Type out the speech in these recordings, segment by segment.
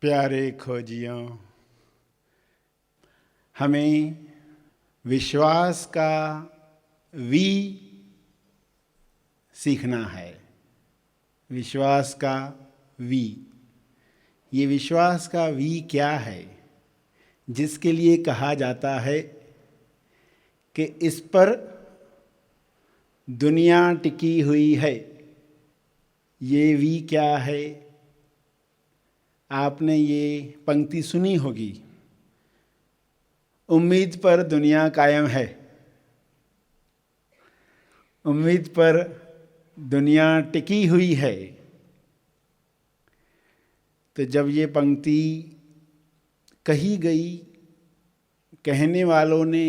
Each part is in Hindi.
प्यारे खोजियों, हमें विश्वास का वी सीखना है। विश्वास का वी, ये विश्वास का वी क्या है जिसके लिए कहा जाता है कि इस पर दुनिया टिकी हुई है। ये वी क्या है? आपने ये पंक्ति सुनी होगी, उम्मीद पर दुनिया कायम है। उम्मीद पर दुनिया टिकी हुई है। तो जब ये पंक्ति कही गई, कहने वालों ने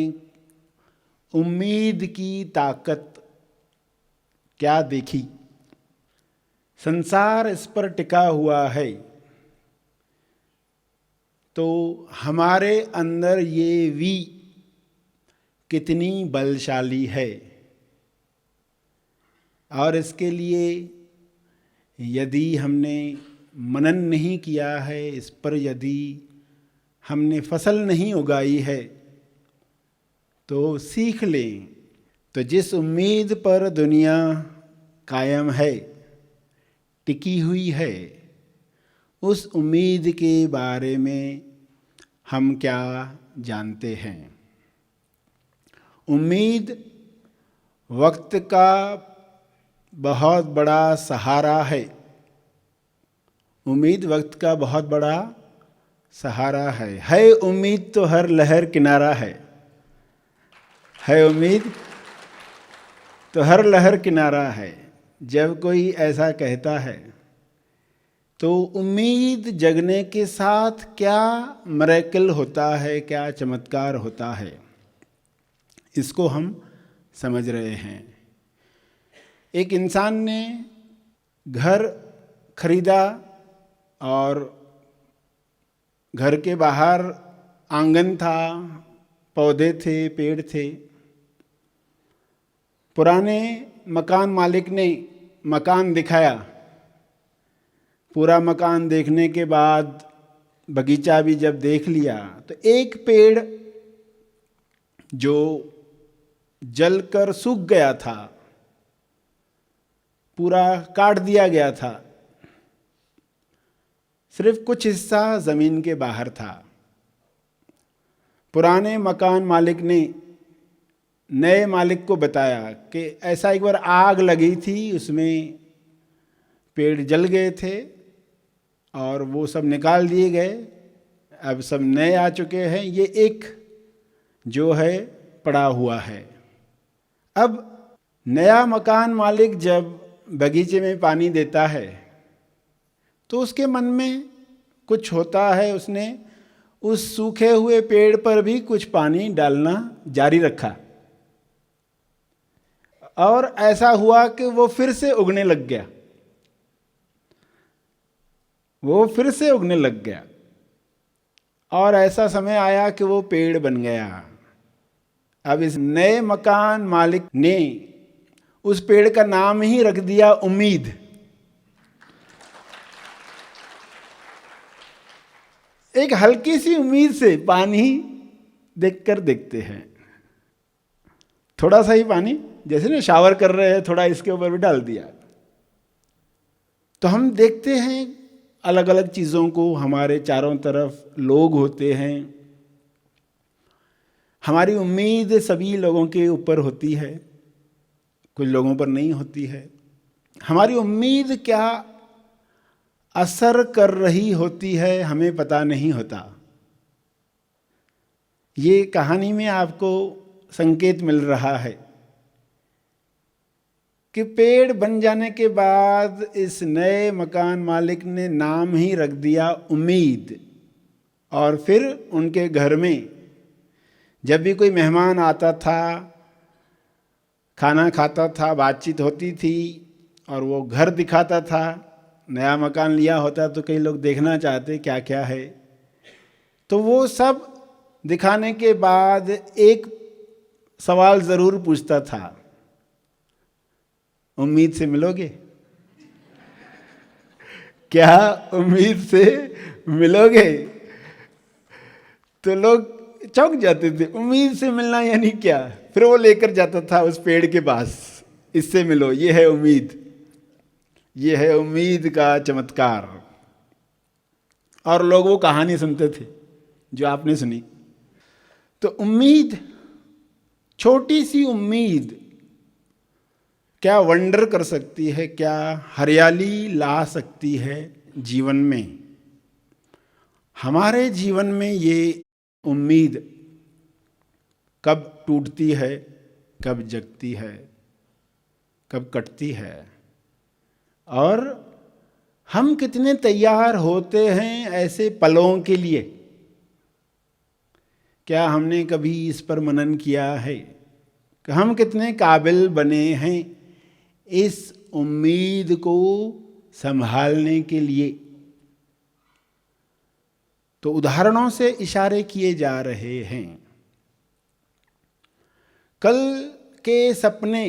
उम्मीद की ताकत क्या देखी। संसार इस पर टिका हुआ है, तो हमारे अंदर ये वी कितनी बलशाली है। और इसके लिए यदि हमने मनन नहीं किया है, इस पर यदि हमने फसल नहीं उगाई है, तो सीख लें। तो जिस उम्मीद पर दुनिया कायम है, टिकी हुई है, उस उम्मीद के बारे में हम क्या जानते हैं? उम्मीद वक्त का बहुत बड़ा सहारा है। उम्मीद वक्त का बहुत बड़ा सहारा है उम्मीद तो हर लहर किनारा है उम्मीद तो हर लहर किनारा है। जब कोई ऐसा कहता है तो उम्मीद जगने के साथ क्या मिरेकल होता है, क्या चमत्कार होता है, इसको हम समझ रहे हैं। एक इंसान ने घर खरीदा और घर के बाहर आंगन था, पौधे थे, पेड़ थे। पुराने मकान मालिक ने मकान दिखाया। पूरा मकान देखने के बाद बगीचा भी जब देख लिया, तो एक पेड़ जो जलकर सूख गया था, पूरा काट दिया गया था, सिर्फ कुछ हिस्सा जमीन के बाहर था। पुराने मकान मालिक ने नए मालिक को बताया कि ऐसा एक बार आग लगी थी, उसमें पेड़ जल गए थे और वो सब निकाल दिए गए, अब सब नए आ चुके हैं, ये एक जो है पड़ा हुआ है। अब नया मकान मालिक जब बगीचे में पानी देता है तो उसके मन में कुछ होता है। उसने उस सूखे हुए पेड़ पर भी कुछ पानी डालना जारी रखा और ऐसा हुआ कि वो फिर से उगने लग गया। और ऐसा समय आया कि वो पेड़ बन गया। अब इस नए मकान मालिक ने उस पेड़ का नाम ही रख दिया उम्मीद। एक हल्की सी उम्मीद से पानी देखकर देखते हैं, थोड़ा सा ही पानी, जैसे ना शावर कर रहे हैं, थोड़ा इसके ऊपर भी डाल दिया, तो हम देखते हैं अलग अलग चीज़ों को। हमारे चारों तरफ लोग होते हैं। हमारी उम्मीद सभी लोगों के ऊपर होती है, कुछ लोगों पर नहीं होती है। हमारी उम्मीद क्या असर कर रही होती है, हमें पता नहीं होता। ये कहानी में आपको संकेत मिल रहा है कि पेड़ बन जाने के बाद इस नए मकान मालिक ने नाम ही रख दिया उम्मीद। और फिर उनके घर में जब भी कोई मेहमान आता था, खाना खाता था, बातचीत होती थी और वो घर दिखाता था, नया मकान लिया होता तो कई लोग देखना चाहते क्या क्या है, तो वो सब दिखाने के बाद एक सवाल ज़रूर पूछता था, उम्मीद से मिलोगे? क्या उम्मीद से मिलोगे? तो लोग चौंक जाते थे, उम्मीद से मिलना यानी क्या? फिर वो लेकर जाता था उस पेड़ के पास, इससे मिलो, ये है उम्मीद, ये है उम्मीद का चमत्कार। और लोग वो कहानी सुनते थे जो आपने सुनी। तो उम्मीद, छोटी सी उम्मीद क्या वंडर कर सकती है, क्या हरियाली ला सकती है जीवन में। हमारे जीवन में ये उम्मीद कब टूटती है, कब जगती है, कब कटती है, और हम कितने तैयार होते हैं ऐसे पलों के लिए। क्या हमने कभी इस पर मनन किया है कि हम कितने काबिल बने हैं इस उम्मीद को संभालने के लिए? तो उदाहरणों से इशारे किए जा रहे हैं। कल के सपने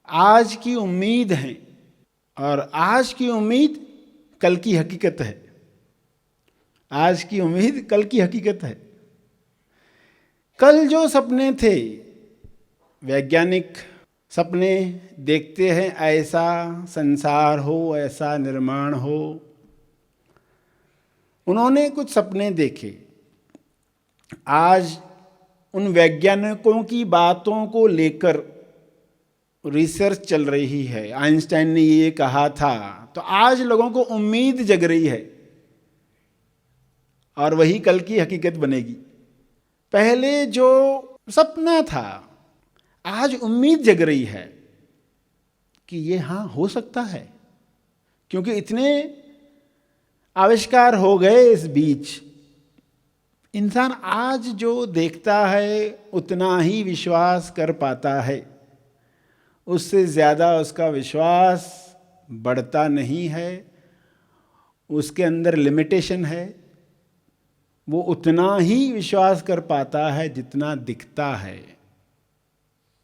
आज की उम्मीद हैं, और आज की उम्मीद कल की हकीकत है। आज की उम्मीद कल की हकीकत है। कल जो सपने थे, वैज्ञानिक सपने देखते हैं ऐसा संसार हो, ऐसा निर्माण हो। उन्होंने कुछ सपने देखे। आज उन वैज्ञानिकों की बातों को लेकर रिसर्च चल रही है। आइंस्टाइन ने ये कहा था, तो आज लोगों को उम्मीद जग रही है, और वही कल की हकीकत बनेगी। पहले जो सपना था, आज उम्मीद जग रही है कि ये हाँ हो सकता है, क्योंकि इतने आविष्कार हो गए इस बीच। इंसान आज जो देखता है उतना ही विश्वास कर पाता है, उससे ज़्यादा उसका विश्वास बढ़ता नहीं है। उसके अंदर लिमिटेशन है। वो उतना ही विश्वास कर पाता है जितना दिखता है।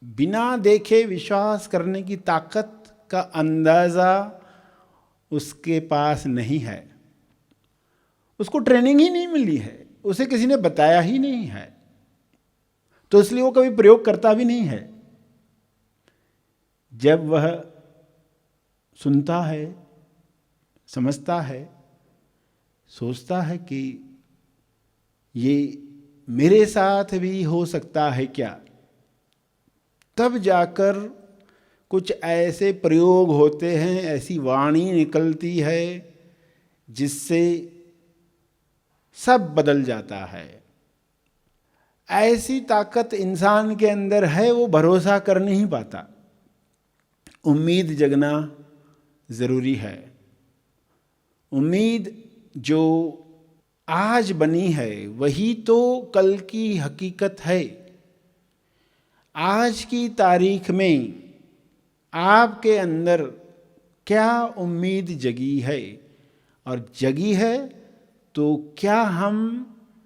बिना देखे विश्वास करने की ताकत का अंदाज़ा उसके पास नहीं है। उसको ट्रेनिंग ही नहीं मिली है, उसे किसी ने बताया ही नहीं है, तो इसलिए वो कभी प्रयोग करता भी नहीं है। जब वह सुनता है, समझता है, सोचता है कि ये मेरे साथ भी हो सकता है क्या, तब जाकर कुछ ऐसे प्रयोग होते हैं, ऐसी वाणी निकलती है जिससे सब बदल जाता है। ऐसी ताकत इंसान के अंदर है, वो भरोसा कर नहीं पाता। उम्मीद जगना ज़रूरी है। उम्मीद जो आज बनी है वही तो कल की हकीकत है। आज की तारीख में आपके अंदर क्या उम्मीद जगी है, और जगी है तो क्या हम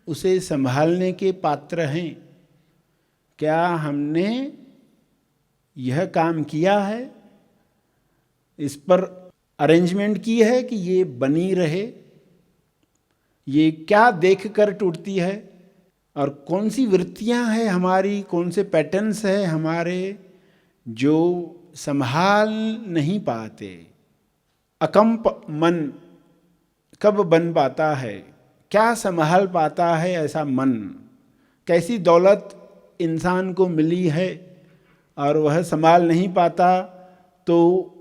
उसे संभालने के पात्र हैं? क्या हमने यह काम किया है, इस पर अरेंजमेंट की है कि ये बनी रहे? ये क्या देखकर टूटती है, और कौन सी वृत्तियां हैं हमारी, कौन से पैटर्न्स हैं हमारे जो संभाल नहीं पाते? अकंप मन कब बन पाता है? क्या संभाल पाता है ऐसा मन? कैसी दौलत इंसान को मिली है और वह संभाल नहीं पाता, तो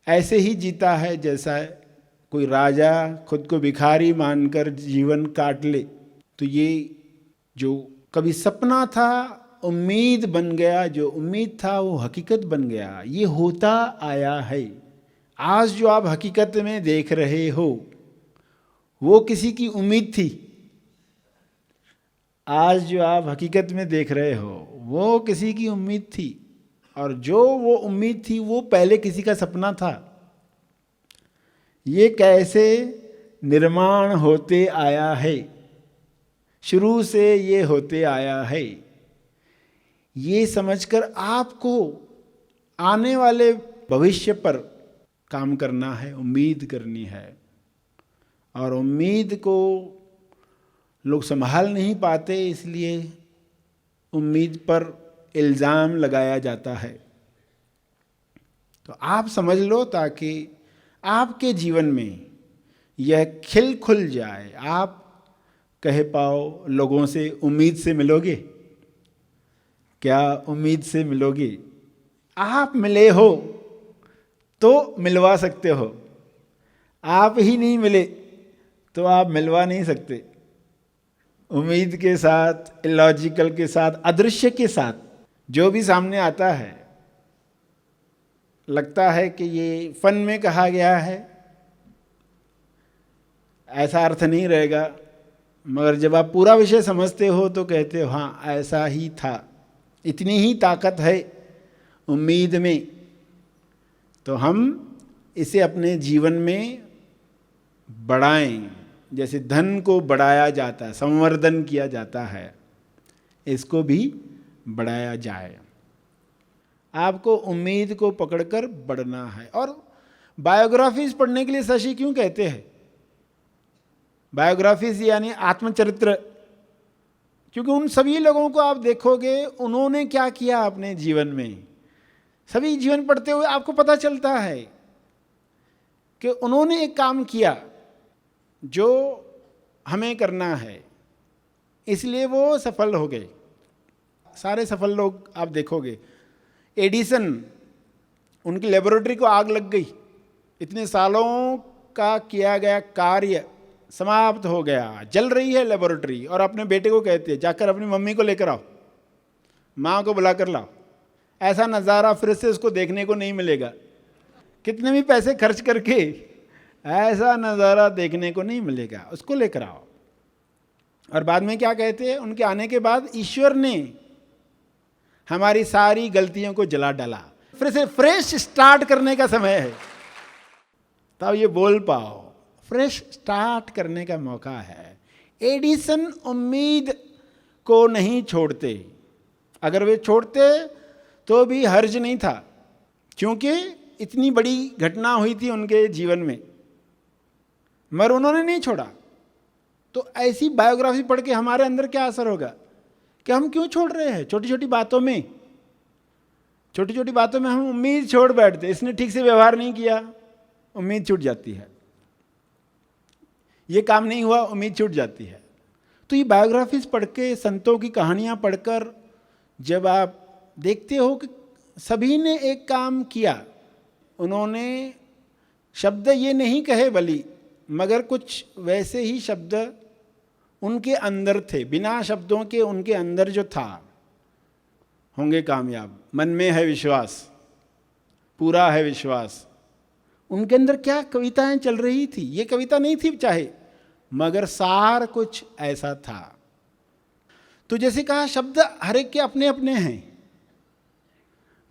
ऐसे ही जीता है जैसा कोई राजा खुद को भिखारी मानकर जीवन काट ले। तो ये जो कभी सपना था उम्मीद बन गया, जो उम्मीद था वो हकीकत बन गया। ये होता आया है। आज जो आप हकीकत में देख रहे हो वो किसी की उम्मीद थी। आज जो आप हकीकत में देख रहे हो वो किसी की उम्मीद थी, और जो वो उम्मीद थी वो पहले किसी का सपना था। ये कैसे निर्माण होते आया है, शुरू से ये होते आया है। ये समझकर आपको आने वाले भविष्य पर काम करना है, उम्मीद करनी है। और उम्मीद को लोग संभाल नहीं पाते, इसलिए उम्मीद पर इल्ज़ाम लगाया जाता है। तो आप समझ लो ताकि आपके जीवन में यह खिल खुल जाए, आप कह पाओ लोगों से, उम्मीद से मिलोगे? क्या उम्मीद से मिलोगे? आप मिले हो तो मिलवा सकते हो, आप ही नहीं मिले तो आप मिलवा नहीं सकते। उम्मीद के साथ, इलॉजिकल के साथ, अदृश्य के साथ जो भी सामने आता है, लगता है कि ये फन में कहा गया है, ऐसा अर्थ नहीं रहेगा, मगर जब आप पूरा विषय समझते हो तो कहते हो हाँ ऐसा ही था, इतनी ही ताकत है उम्मीद में। तो हम इसे अपने जीवन में बढ़ाएं, जैसे धन को बढ़ाया जाता है, संवर्धन किया जाता है, इसको भी बढ़ाया जाए। आपको उम्मीद को पकड़कर बढ़ना है। और बायोग्राफीज पढ़ने के लिए शशि क्यों कहते हैं बायोग्राफीज, यानी आत्मचरित्र? क्योंकि उन सभी लोगों को आप देखोगे उन्होंने क्या किया अपने जीवन में, सभी जीवन पढ़ते हुए आपको पता चलता है कि उन्होंने एक काम किया जो हमें करना है, इसलिए वो सफल हो गए। सारे सफल लोग आप देखोगे, एडिसन, उनकी लेबोरेटरी को आग लग गई, इतने सालों का किया गया कार्य समाप्त हो गया, जल रही है लेबोरेटरी, और अपने बेटे को कहते हैं जाकर अपनी मम्मी को लेकर आओ, माँ को बुला कर लाओ। ऐसा नज़ारा फिर से उसको देखने को नहीं मिलेगा, कितने भी पैसे खर्च करके ऐसा नज़ारा देखने को नहीं मिलेगा, उसको लेकर आओ। और बाद में क्या कहते हैं, उनके आने के बाद ईश्वर ने हमारी सारी गलतियों को जला डाला, फिर से फ्रेश स्टार्ट करने का समय है। तब ये बोल पाओ फ्रेश स्टार्ट करने का मौका है। एडिसन उम्मीद को नहीं छोड़ते, अगर वे छोड़ते तो भी हर्ज नहीं था, क्योंकि इतनी बड़ी घटना हुई थी उनके जीवन में, मगर उन्होंने नहीं छोड़ा। तो ऐसी बायोग्राफी पढ़ के हमारे अंदर क्या असर होगा कि हम क्यों छोड़ रहे हैं? छोटी छोटी बातों में, छोटी छोटी बातों में हम उम्मीद छोड़ बैठते, इसने ठीक से व्यवहार नहीं किया, उम्मीद छूट जाती है, ये काम नहीं हुआ, उम्मीद छूट जाती है। तो ये बायोग्राफीज पढ़ के, संतों की कहानियाँ पढ़कर जब आप देखते हो कि सभी ने एक काम किया, उन्होंने शब्द ये नहीं कहे भली, मगर कुछ वैसे ही शब्द उनके अंदर थे, बिना शब्दों के उनके अंदर जो था, होंगे कामयाब, मन में है विश्वास, पूरा है विश्वास। उनके अंदर क्या कविताएं चल रही थी, ये कविता नहीं थी चाहे, मगर सार कुछ ऐसा था। तो जैसे कहा शब्द हर एक के अपने अपने हैं,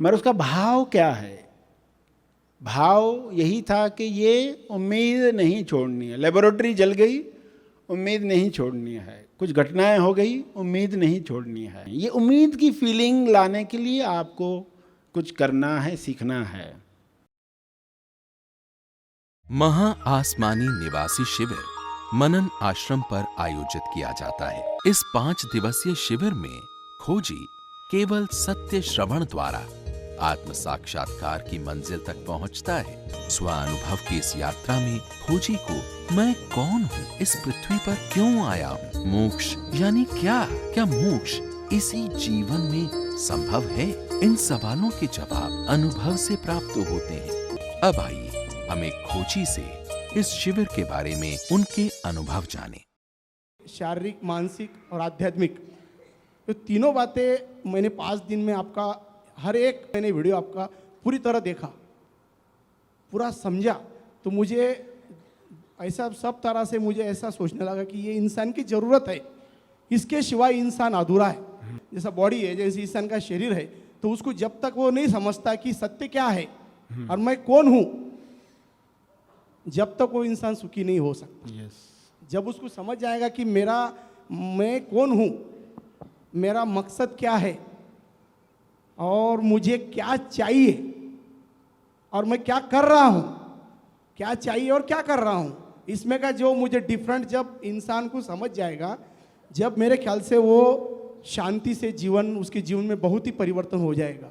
मगर उसका भाव क्या है? भाव यही था कि ये उम्मीद नहीं छोड़नी है। लेबोरेटरी जल गई, उम्मीद नहीं छोड़नी है, कुछ घटनाएं हो गई, उम्मीद नहीं छोड़नी है। ये उम्मीद की फीलिंग लाने के लिए आपको कुछ करना है, सीखना है। महा आसमानी निवासी शिविर मनन आश्रम पर आयोजित किया जाता है। इस 5 दिवसीय शिविर में खोजी केवल सत्य श्रवण द्वारा आत्म साक्षात्कार की मंजिल तक पहुंचता है। स्वानुभव की इस यात्रा में खोजी को मैं कौन हूँ, इस पृथ्वी पर क्यों आया हूँ, मोक्ष यानी क्या मोक्ष इसी जीवन में संभव है? इन सवालों के जवाब अनुभव से प्राप्त होते हैं। अब आइए हम एक खोजी से इस शिविर के बारे में उनके अनुभव जाने। शारीरिक, मानसिक और आध्यात्मिक, तो तीनों बातें मैंने 5 दिन में आपका हर एक मैंने वीडियो आपका पूरी तरह देखा, पूरा समझा। तो मुझे ऐसा सब तरह से मुझे ऐसा सोचने लगा कि ये इंसान की ज़रूरत है, इसके सिवाय इंसान अधूरा है। जैसा बॉडी है, जैसे इंसान का शरीर है, तो उसको जब तक वो नहीं समझता कि सत्य क्या है और मैं कौन हूँ, जब तक वो इंसान सुखी नहीं हो सकता। जब उसको समझ जाएगा कि मैं कौन हूँ, मेरा मकसद क्या है और मुझे क्या चाहिए और मैं क्या कर रहा हूँ, क्या चाहिए और क्या कर रहा हूँ, इसमें का जो मुझे डिफरेंट जब इंसान को समझ जाएगा, जब मेरे ख्याल से वो शांति से जीवन, उसके जीवन में बहुत ही परिवर्तन हो जाएगा।